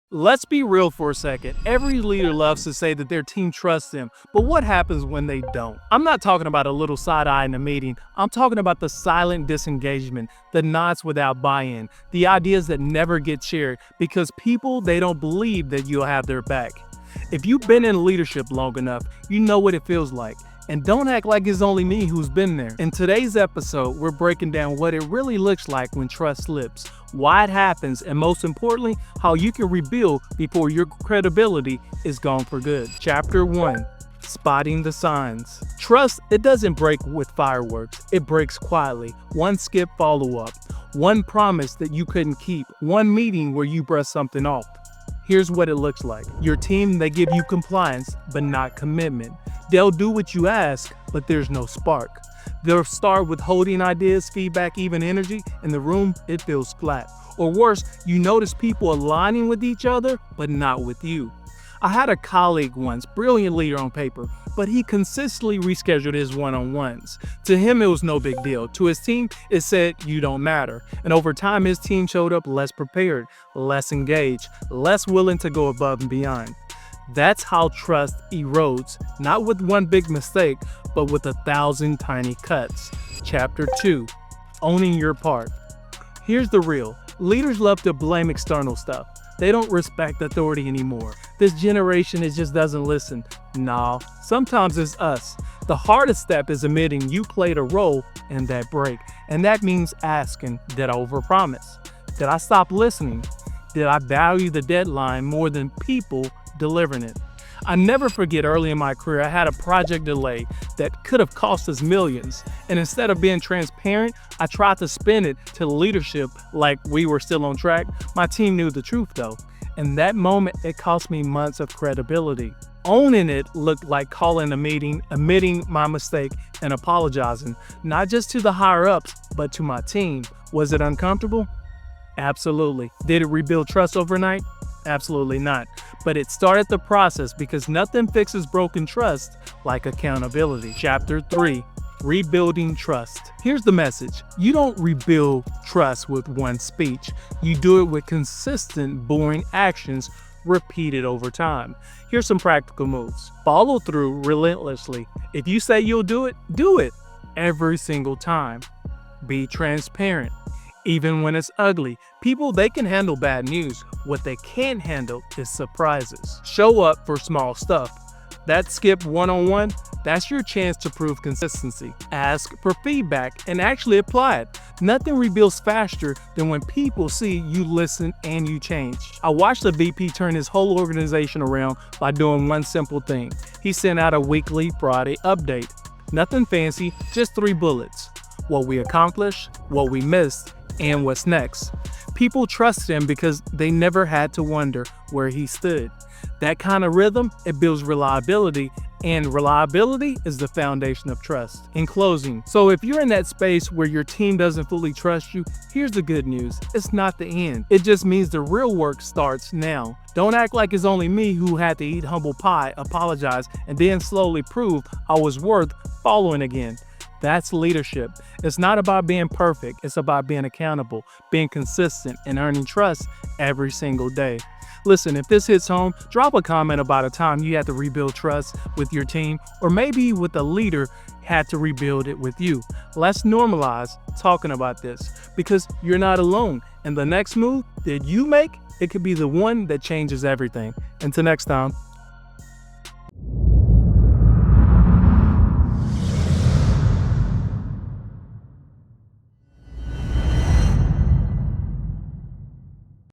Let's be real for a second. Every leader loves to say that their team trusts them, but what happens when they don't? I'm not talking about a little side eye in a meeting. I'm talking about the silent disengagement, the nods without buy-in, the ideas that never get shared because they don't believe that you'll have their back. If you've been in leadership long enough, you know what it feels like. And don't act like it's only me who's been there. In today's episode, we're breaking down what it really looks like when trust slips, why it happens, and most importantly, how you can rebuild before your credibility is gone for good. Chapter 1. Spotting the signs. Trust, it doesn't break with fireworks. It breaks quietly. One skip follow-up. One promise that you couldn't keep. One meeting where you brushed something off. Here's what it looks like. Your team, they give you compliance, but not commitment. They'll do what you ask, but there's no spark. They'll start with holding ideas, feedback, even energy. In the room, it feels flat. Or worse, you notice people aligning with each other, but not with you. I had a colleague once, brilliant leader on paper, but he consistently rescheduled his one-on-ones. To him, it was no big deal. To his team, it said, you don't matter. And over time, his team showed up less prepared, less engaged, less willing to go above and beyond. That's how trust erodes, not with one big mistake, but with 1,000 tiny cuts. Chapter 2. Owning your part. Here's the real. Leaders love to blame external stuff. They don't respect authority anymore. This generation, it just doesn't listen. Nah, sometimes it's us. The hardest step is admitting you played a role in that break. And that means asking, did I overpromise? Did I stop listening? Did I value the deadline more than people delivering it? I never forget early in my career, I had a project delay that could have cost us millions. And instead of being transparent, I tried to spin it to leadership like we were still on track. My team knew the truth though. In that moment, it cost me months of credibility. Owning it looked like calling a meeting, admitting my mistake, and apologizing, not just to the higher ups, but to my team. Was it uncomfortable? Absolutely. Did it rebuild trust overnight? Absolutely not. But it started the process because nothing fixes broken trust like accountability. Chapter 3. Rebuilding trust. Here's the message. You don't rebuild trust with one speech. You do it with consistent, boring actions repeated over time. Here's some practical moves. Follow through relentlessly. If you say you'll do it every single time. Be transparent. Even when it's ugly, people, they can handle bad news. What they can't handle is surprises. Show up for small stuff. That skip one-on-one, that's your chance to prove consistency. Ask for feedback and actually apply it. Nothing rebuilds faster than when people see you listen and you change. I watched a VP turn his whole organization around by doing one simple thing. He sent out a weekly Friday update. Nothing fancy, just 3 bullets. What we accomplished, what we missed, and what's next. People trust him because they never had to wonder where he stood. That kind of rhythm, it builds reliability, and reliability is the foundation of trust. In closing, so if you're in that space where your team doesn't fully trust you, here's the good news. It's not the end. It just means the real work starts now. Don't act like it's only me who had to eat humble pie, apologize, and then slowly prove I was worth following again. That's leadership. It's not about being perfect. It's about being accountable, being consistent, and earning trust every single day. Listen, if this hits home, drop a comment about a time you had to rebuild trust with your team, or maybe with a leader had to rebuild it with you. Let's normalize talking about this because you're not alone. And the next move that you make, it could be the one that changes everything. Until next time.